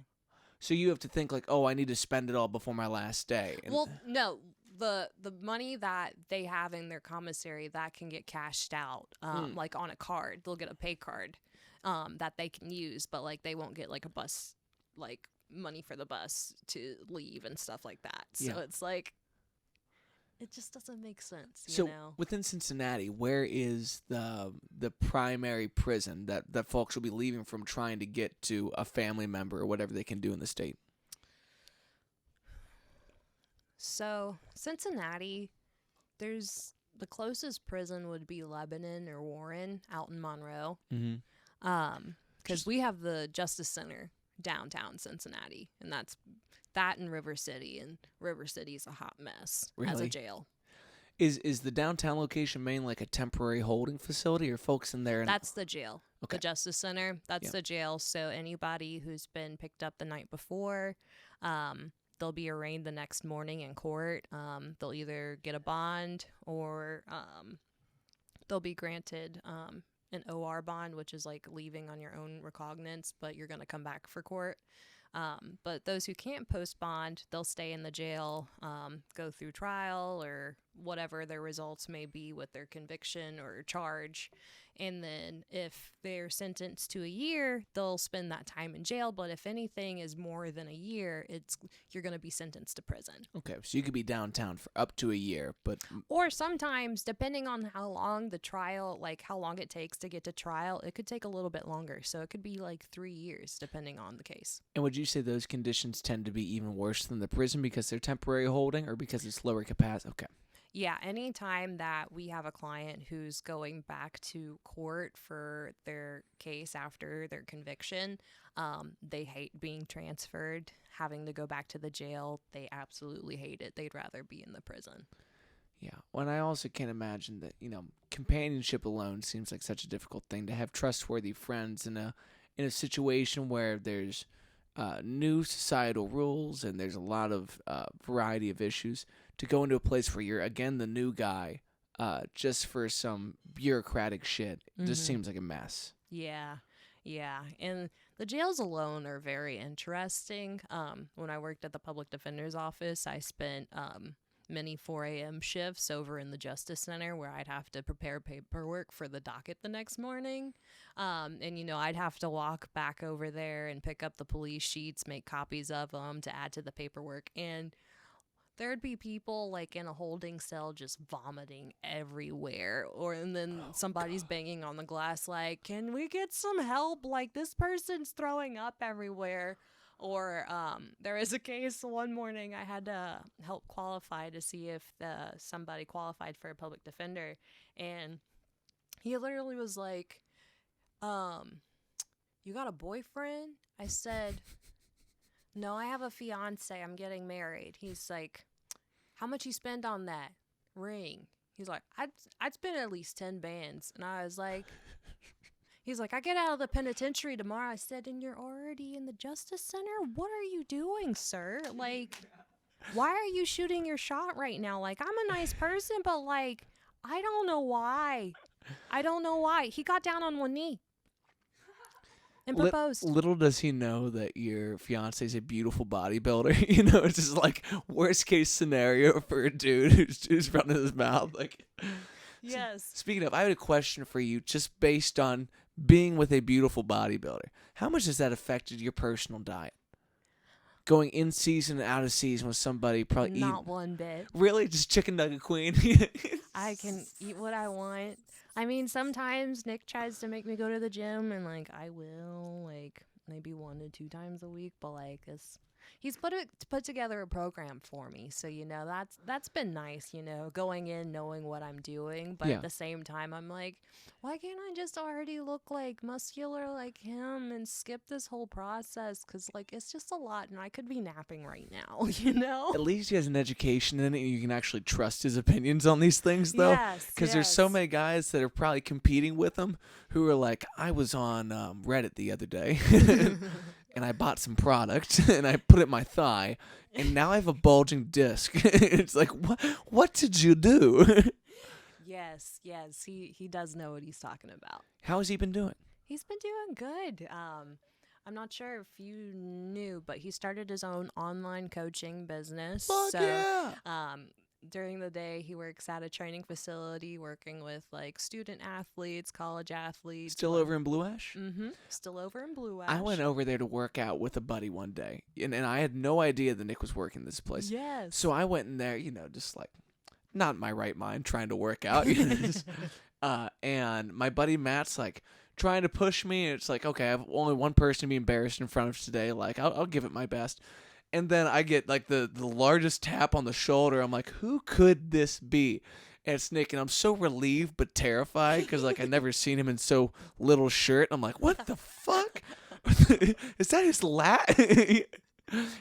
So you have to think like, oh, I need to spend it all before my last day. And Well, no, the money that they have in their commissary that can get cashed out, like on a card. They'll get a pay card that they can use, but like they won't get like a bus, like money for the bus to leave and stuff like that. So Yeah. it's like, it just doesn't make sense, you so know? within Cincinnati, where is the primary prison that folks will be leaving from trying to get to a family member or whatever they can do in the state? So Cincinnati, there's the closest prison would be Lebanon or Warren out in Monroe. Mm-hmm. Because we have the Justice Center downtown Cincinnati, and that's that in River City, and River City's a hot mess as a Really? jail. Is the downtown location mainly like a temporary holding facility, or folks in there? That's the jail. Okay. The Justice Center, that's Yeah. the jail. So anybody who's been picked up the night before, they'll be arraigned the next morning in court. They'll either get a bond or they'll be granted an OR bond, which is like leaving on your own recognizance, but you're going to come back for court. But those who can't post bond, they'll stay in the jail, go through trial or whatever their results may be with their conviction or charge. And then if they're sentenced to a year, they'll spend that time in jail. But if anything is more than a year, you're going to be sentenced to prison. Okay, so you could be downtown for up to a year, but Or sometimes, depending on how long the trial, like how long it takes to get to trial, it could take a little bit longer. So it could be like 3 years, depending on the case. and would you say those conditions tend to be even worse than the prison because they're temporary holding or because it's lower capacity? Okay. Yeah, anytime that we have a client who's going back to court for their case after their conviction, they hate being transferred, having to go back to the jail. They absolutely hate it. They'd rather be in the prison. Yeah. Well, and I also can't imagine that, you know, companionship alone seems like such a difficult thing. To have trustworthy friends in a situation where there's new societal rules and there's a lot of variety of issues, to go into a place where you're, again, the new guy just for some bureaucratic shit just seems like a mess. Yeah, yeah. And the jails alone are very interesting. When I worked at the public defender's office, I spent many 4 a.m. shifts over in the Justice Center where I'd have to prepare paperwork for the docket the next morning. And, you know, I'd have to walk back over there and pick up the police sheets, make copies of them to add to the paperwork. And there'd be people like in a holding cell just vomiting everywhere, and then somebody's banging on the glass like, can we get some help? Like, this person's throwing up everywhere. Or there was a case one morning I had to help qualify to see if somebody qualified for a public defender, and He literally was like, you got a boyfriend? I said, no, I have a fiance. I'm getting married. He's like, how much you spend on that ring? He's like, I'd spend at least 10 bands. And I was like, he's like, I get out of the penitentiary tomorrow. I said, and you're already in the Justice Center? What are you doing, sir? Like, why are you shooting your shot right now? Like, I'm a nice person, but like, I don't know why. I don't know why. He got down on one knee and proposed. Little does he know that your fiance is a beautiful bodybuilder. You know, it's just like worst case scenario for a dude who's running his mouth. Like, Yes. speaking of, I had a question for you, just based on being with a beautiful bodybuilder. How much has that affected your personal diet? Going in season and out of season with somebody probably Not one bit. Really? Just chicken nugget queen? I can eat what I want. I mean, sometimes Nick tries to make me go to the gym, and like I will, like maybe 1 to 2 times a week. But like he's put together a program for me, so you know that's been nice. You know, going in knowing what I'm doing, but Yeah. at the same time, I'm like, why can't I just already look like muscular like him and skip this whole process? Because like it's just a lot, and I could be napping right now. You know. At least he has an education in it, and you can actually trust his opinions on these things, though. Yes, Because there's so yes. many guys that are probably competing with him who are like, I was on Reddit the other day, and I bought some product, and I put it in my thigh, and now I have a bulging disc. It's like, what did you do? Yes, he does know what he's talking about. How has he been doing? He's been doing good. I'm not sure if you knew, but he started his own online coaching business. Fuck so, yeah. During the day, he works at a training facility working with like student athletes, college athletes. Still over in Blue Ash? Mm-hmm. Still over in Blue Ash. I went over there to work out with a buddy one day, and I had no idea that Nick was working this place. Yes. So I went in there, you know, just like not in my right mind, trying to work out. You know, and my buddy Matt's like trying to push me, and it's like, okay, I have only one person to be embarrassed in front of today. Like, I'll give it my best. And then I get like the largest tap on the shoulder. I'm like, who could this be? And it's Nick, and I'm so relieved but terrified because like I never seen him in so little shirt. I'm like, what the fuck? Is that his lat?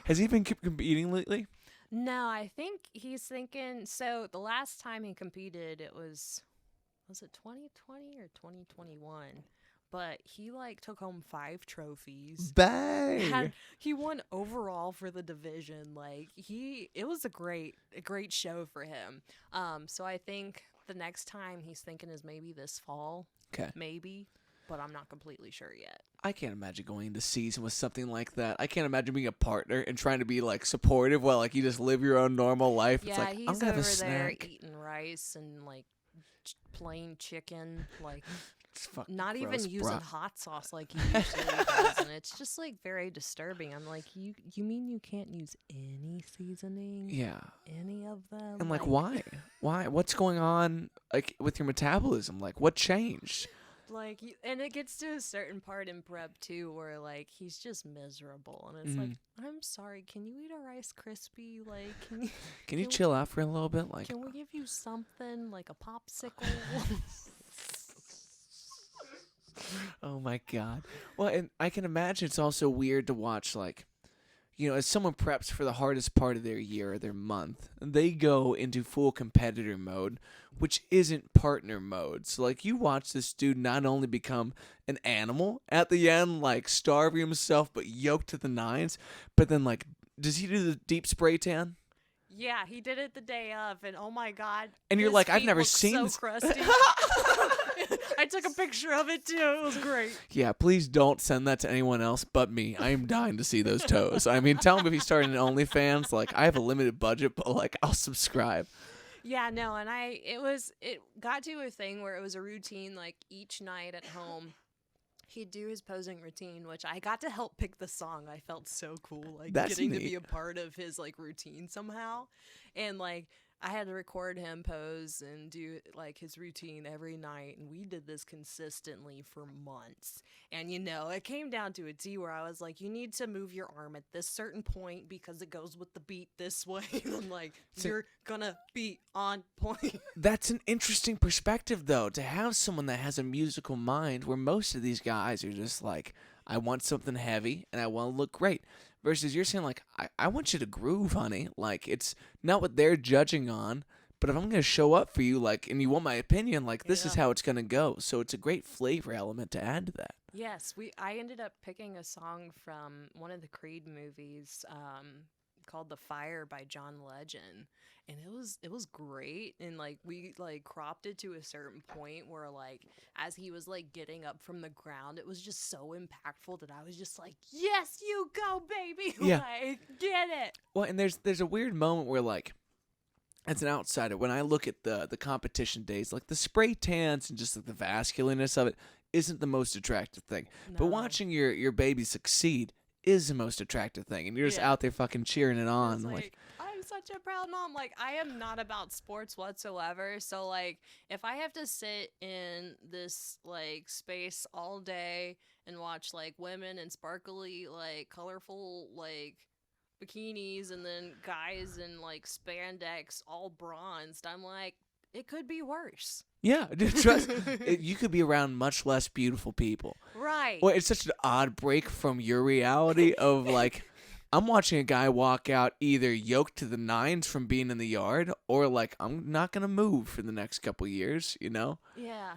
Has he been competing lately? No, I think he's thinking. So the last time he competed, it was it 2020 or 2021? But he like took home 5 trophies. Bang! He won overall for the division. Like it was a great show for him. So I think the next time he's thinking is maybe this fall. Okay. Maybe, but I'm not completely sure yet. I can't imagine going into season with something like that. I can't imagine being a partner and trying to be like supportive while like you just live your own normal life. Yeah, it's like, he's I'm gonna over have a there snack. eating rice and like plain chicken, like It's fucking not even gross, using bro. hot sauce like he usually does, and it's just like very disturbing. I'm like, you mean you can't use any seasoning? Yeah. Any of them? I'm like, why? Why? What's going on like with your metabolism? Like, what changed? Like, and it gets to a certain part in prep too, where like he's just miserable, and it's like, I'm sorry, can you eat a Rice Krispie? Like, Can you chill out for a little bit? Like, can we give you something like a popsicle? oh my god. Well, and I can imagine it's also weird to watch, like, you know, as someone preps for the hardest part of their year or their month, they go into full competitor mode, which isn't partner mode. So, like, you watch this dude not only become an animal at the end, like, starving himself, but yoked to the nines, but then, like, does he do the deep spray tan? Yeah, he did it the day of, and oh my god! And you're his like, I've feet never look seen so this. crusty. I took a picture of it too. It was great. Yeah, please don't send that to anyone else but me. I am dying to see those toes. I mean, tell him if he's starting an OnlyFans. Like, I have a limited budget, but, like, I'll subscribe. Yeah, no, and it got to a thing where it was a routine, like each night at home. He'd do his posing routine, which I got to help pick the song. I felt so cool, like That's getting to neat. be a part of his like routine somehow. And like I had to record him pose and do like his routine every night, and we did this consistently for months. And it came down to a T where I was like, you need to move your arm at this certain point because it goes with the beat this way. And I'm like, you're gonna be on point. That's an interesting perspective, though, to have someone that has a musical mind where most of these guys are just like, I want something heavy and I want to look great. Versus you're saying, like, I want you to groove, honey. Like, it's not what they're judging on, but if I'm going to show up for you, like, and you want my opinion, like, this is how it's going to go. So it's a great flavor element to add to that. Yes, I ended up picking a song from one of the Creed movies called "The Fire" by John Legend, and it was great. And like we like cropped it to a certain point where like as he was like getting up from the ground, it was just so impactful that I was just like, yes, you go, baby. Yeah. Like, get it. Well, and there's a weird moment where, like, as an outsider, when I look at the competition days, like the spray tans and just like the vascularness of it isn't the most attractive thing. But No. watching your baby succeed is the most attractive thing, and you're just out there fucking cheering it on. It's Like, I'm such a proud mom. Like, I am not about sports whatsoever. So, like, if I have to sit in this, like, space all day and watch, like, women in sparkly, like, colorful, like, bikinis and then guys in, like, spandex all bronzed, I'm like, it could be worse. yeah, trust you could be around much less beautiful people. Right. Well, it's such an odd break from your reality of, like, I'm watching a guy walk out either yoked to the nines from being in the yard or, like, I'm not going to move for the next couple years, you know? Yeah,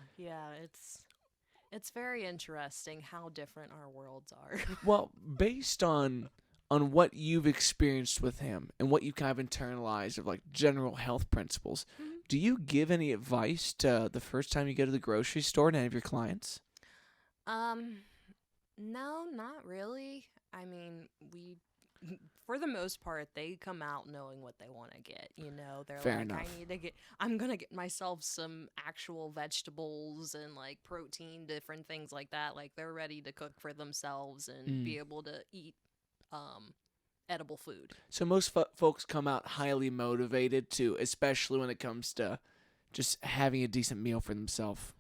it's very interesting how different our worlds are. Well, based on what you've experienced with him and what you kind of internalized of, like, general health principles, do you give any advice to the first time you go to the grocery store to any of your clients? No, not really. I mean, for the most part, they come out knowing what they want to get. They're Fair like, enough. I'm going to get myself some actual vegetables and like protein, different things like that. Like they're ready to cook for themselves and be able to eat, edible food. So most folks come out highly motivated too, especially when it comes to just having a decent meal for themselves.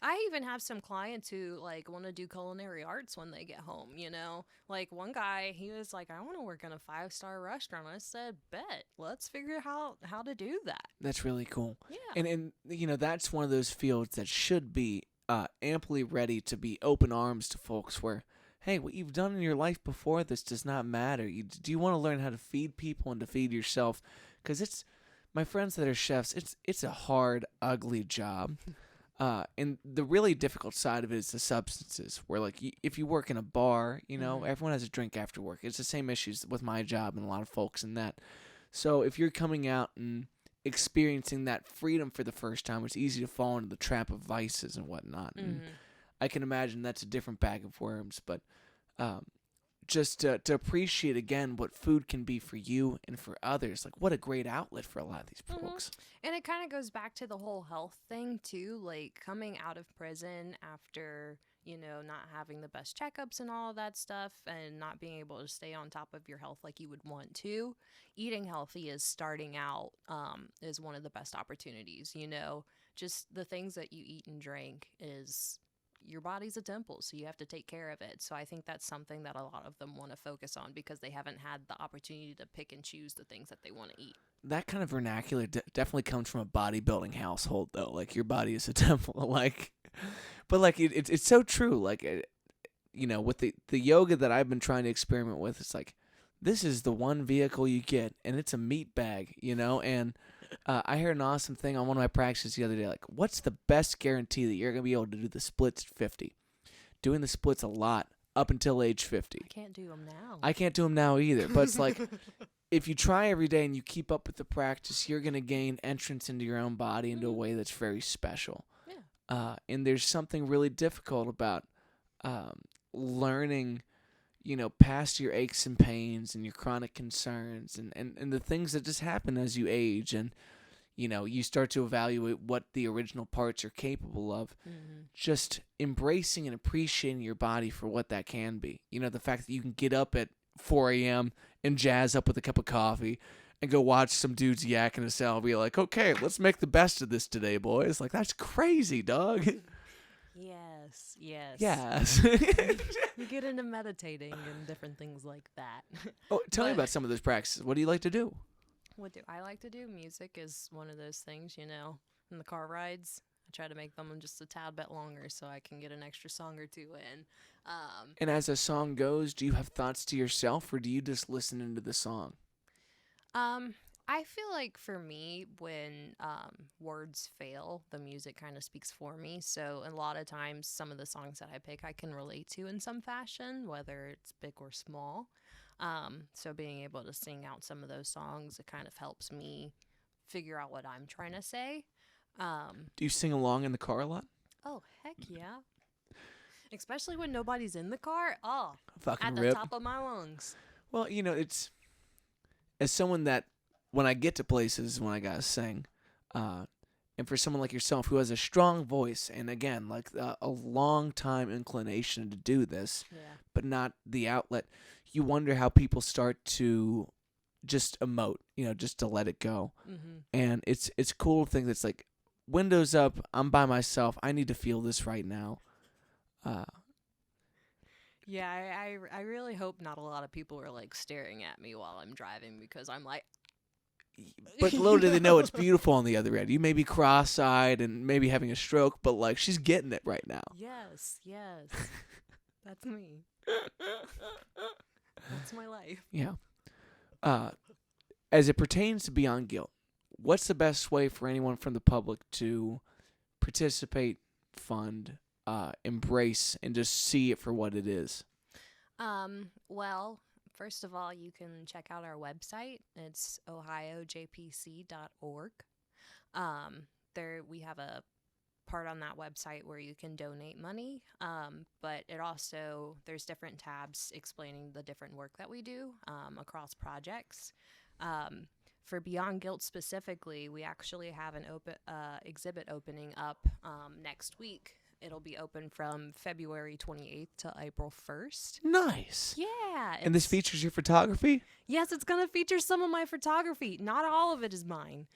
I even have some clients who like want to do culinary arts when they get home. Like one guy, he was like, I want to work in a 5-star restaurant. I said, bet, let's figure out how to do that. That's really cool. Yeah. And that's one of those fields that should be amply ready to be open arms to folks where, hey, what you've done in your life before this does not matter. Do you want to learn how to feed people and to feed yourself? Because it's, my friends that are chefs, it's a hard, ugly job. And the really difficult side of it is the substances, where, like, if you work in a bar, everyone has a drink after work. It's the same issues with my job and a lot of folks in that. So if you're coming out and experiencing that freedom for the first time, it's easy to fall into the trap of vices and whatnot. And I can imagine that's a different bag of worms, but just to appreciate again what food can be for you and for others, like what a great outlet for a lot of these folks. And it kind of goes back to the whole health thing too, like coming out of prison after, not having the best checkups and all of that stuff and not being able to stay on top of your health like you would want to. Eating healthy is starting out is one of the best opportunities, just the things that you eat and drink is your body's a temple, so you have to take care of it. So I think that's something that a lot of them want to focus on because they haven't had the opportunity to pick and choose the things that they want to eat. That kind of vernacular definitely comes from a bodybuilding household, though. Like, your body is a temple. Like, but like it's so true. Like, with the yoga that I've been trying to experiment with, it's like this is the one vehicle you get, and it's a meat bag, and. I heard an awesome thing on one of my practices the other day. Like, what's the best guarantee that you're going to be able to do the splits at 50? Doing the splits a lot up until age 50. I can't do them now. I can't do them now either. But it's like, if you try every day and you keep up with the practice, you're going to gain entrance into your own body into a way that's very special. Yeah. And there's something really difficult about learning past your aches and pains and your chronic concerns and the things that just happen as you age and, you start to evaluate what the original parts are capable of. Just embracing and appreciating your body for what that can be. The fact that you can get up at 4 a.m. and jazz up with a cup of coffee and go watch some dudes yak in a cell and be like, okay, let's make the best of this today, boys. Like, that's crazy, dog. Yes, yes. Yes. You get into meditating and different things like that. Oh, tell me But- about some of those practices. What do you like to do? What do I like to do? Music is one of those things, you know, in the car rides. I try to make them just a tad bit longer so I can get an extra song or two in. And as a song goes, do you have thoughts to yourself, or do you just listen into the song? I feel like for me, when words fail, the music kind of speaks for me. So a lot of times, some of the songs that I pick, I can relate to in some fashion, whether it's big or small. So being able to sing out some of those songs, it kind of helps me figure out what I'm trying to say. Do you sing along in the car a lot? Oh, heck yeah. Especially when nobody's in the car. Oh, Fucking at the rip. top of my lungs. Well, you know, it's as someone that when I get to places when I gotta sing, and for someone like yourself who has a strong voice and again like a long time inclination to do this, Yeah. but not the outlet, you wonder how people start to just emote, you know, just to let it go. Mm-hmm. And it's cool to think that's like windows up, I'm by myself, I need to feel this right now. Yeah, I really hope not a lot of people are like staring at me while I'm driving because I'm like, But little do they know it's beautiful on the other end. You may be cross-eyed and maybe having a stroke, but like she's getting it right now. yes, that's me. That's my life. Yeah. As it pertains to Beyond Guilt, what's the best way for anyone from the public to participate, fund, embrace, and just see it for what it is? Well, first of all, you can check out our website. It's ohiojpc.org. There we have a part on that website where you can donate money. But it also there's different tabs explaining the different work that we do across projects. For Beyond Guilt specifically, we actually have an exhibit opening up next week. It'll be open from February 28th to April 1st. Nice. Yeah. And this features your photography? Yes, it's going to feature some of my photography. Not all of it is mine.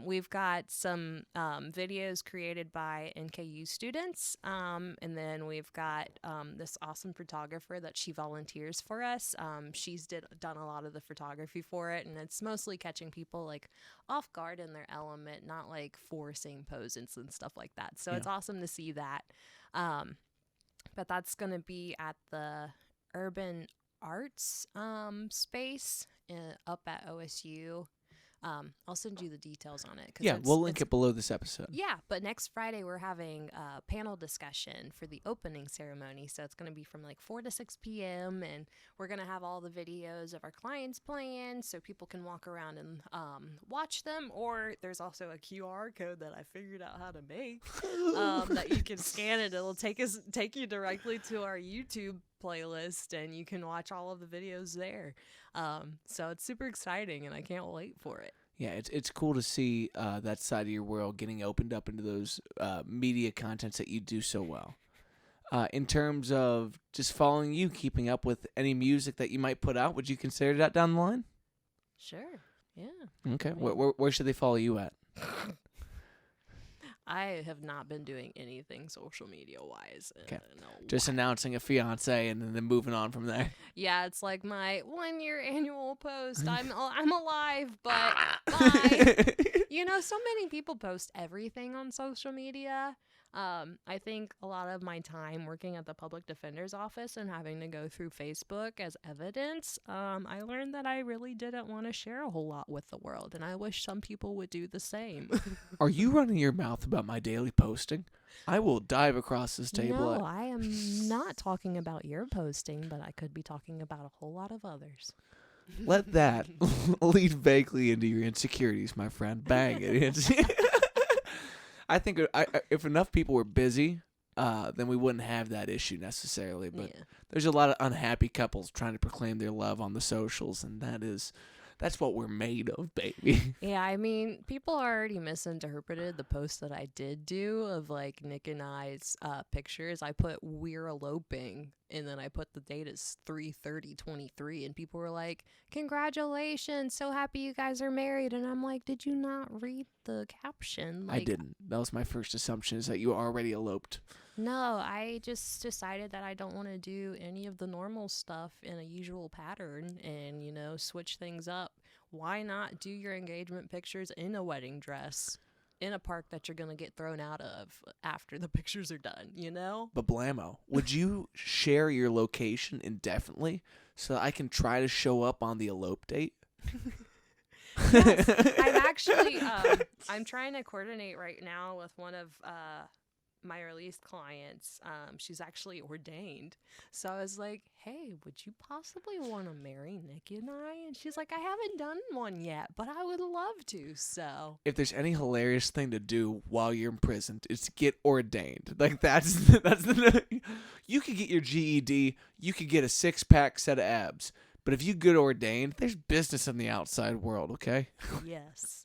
We've got some videos created by NKU students. And then we've got this awesome photographer that she volunteers for us. She's done a lot of the photography for it. And it's mostly catching people like off guard in their element, not like forcing poses and stuff like that. So it's awesome to see that. But that's going to be at the Urban Arts space up at OSU. I'll send you the details on it. Yeah, we'll link it below this episode. Yeah, but next Friday we're having a panel discussion for the opening ceremony. So it's going to be from like 4 to 6 p.m. And we're going to have all the videos of our clients playing so people can walk around and watch them. Or there's also a QR code that I figured out how to make that you can scan it. It'll take you directly to our YouTube playlist and you can watch all of the videos there. So it's super exciting and I can't wait for it. Yeah, it's cool to see that side of your world getting opened up into those media contents that you do so well. In terms of just following you, keeping up with any music that you might put out, would you consider that down the line? Sure, yeah. Okay, where should they follow you at? I have not been doing anything social media wise. Okay. Just announcing a fiance and then moving on from there. Yeah, it's like my 1-year annual post. I'm alive, but bye. You know, so many people post everything on social media. I think a lot of my time working at the public defender's office and having to go through Facebook as evidence, I learned that I really didn't want to share a whole lot with the world, and I wish some people would do the same. Are you running your mouth about my daily posting? I will dive across this table. No, I am not talking about your posting, but I could be talking about a whole lot of others. Let that lead vaguely into your insecurities, my friend. Bang it. I think if enough people were busy, then we wouldn't have that issue necessarily. But there's a lot of unhappy couples trying to proclaim their love on the socials, and that's what we're made of, baby. Yeah, I mean, people already misinterpreted the post that I did do of like Nick and I's pictures. I put "we're eloping" And then I put the date as 3/30/23, and people were like, "Congratulations, so happy you guys are married." And I'm like, "Did you not read the caption?" I didn't. That was my first assumption, is that you already eloped. No, I just decided that I don't want to do any of the normal stuff in a usual pattern and, switch things up. Why not do your engagement pictures in a wedding dress in a park that you're going to get thrown out of after the pictures are done, But Blammo, would you share your location indefinitely so that I can try to show up on the elope date? Yes, I'm actually, I'm trying to coordinate right now with one of my released clients. She's actually ordained. So I was like, "Hey, would you possibly want to marry Nikki and I?" And she's like, "I haven't done one yet, but I would love to." So If there's any hilarious thing to do while you're imprisoned, it's to get ordained. Like that's the you could get your GED, you could get a 6-pack set of abs, but if you get ordained, there's business in the outside world. Okay, yes.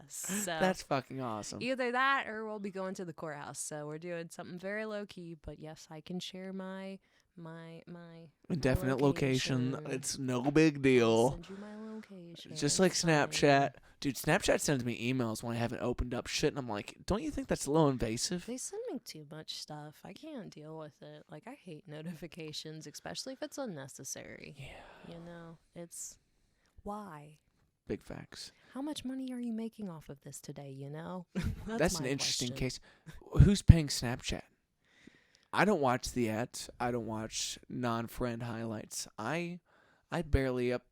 So that's fucking awesome. either that or we'll be going to the courthouse. So we're doing something very low key, but yes, I can share my Indefinite location. location. It's no big I'll deal. send you my location. Just like It's fine. Snapchat. Dude, Snapchat sends me emails when I haven't opened up shit, and I'm like, don't you think that's a little invasive? They send me too much stuff. I can't deal with it. Like, I hate notifications, especially if it's unnecessary. Yeah. It's why? Big facts. How much money are you making off of this today, That's an my interesting question. case. Who's paying Snapchat? I don't watch the ads. I don't watch non-friend highlights. I barely up.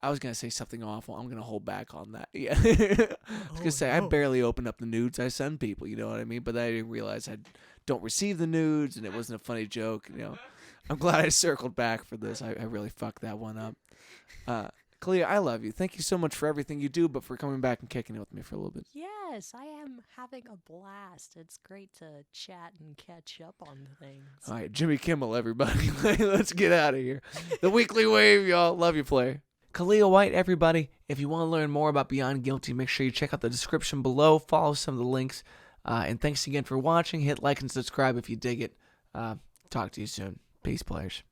I was gonna say something awful. I'm gonna hold back on that. Yeah, I was gonna say I barely open up the nudes I send people. You know what I mean? But I didn't realize I don't receive the nudes, and it wasn't a funny joke. I'm glad I circled back for this. I really fucked that one up. Kalliah, I love you. Thank you so much for everything you do, but for coming back and kicking it with me for a little bit. Yes, I am having a blast. It's great to chat and catch up on things. All right, Jimmy Kimmel, everybody. Let's get out of here. The Weekly Wave, y'all. Love you, player. Kalliah White, everybody. If you want to learn more about Beyond Guilty, make sure you check out the description below. Follow some of the links. And thanks again for watching. Hit like and subscribe if you dig it. Talk to you soon. Peace, players.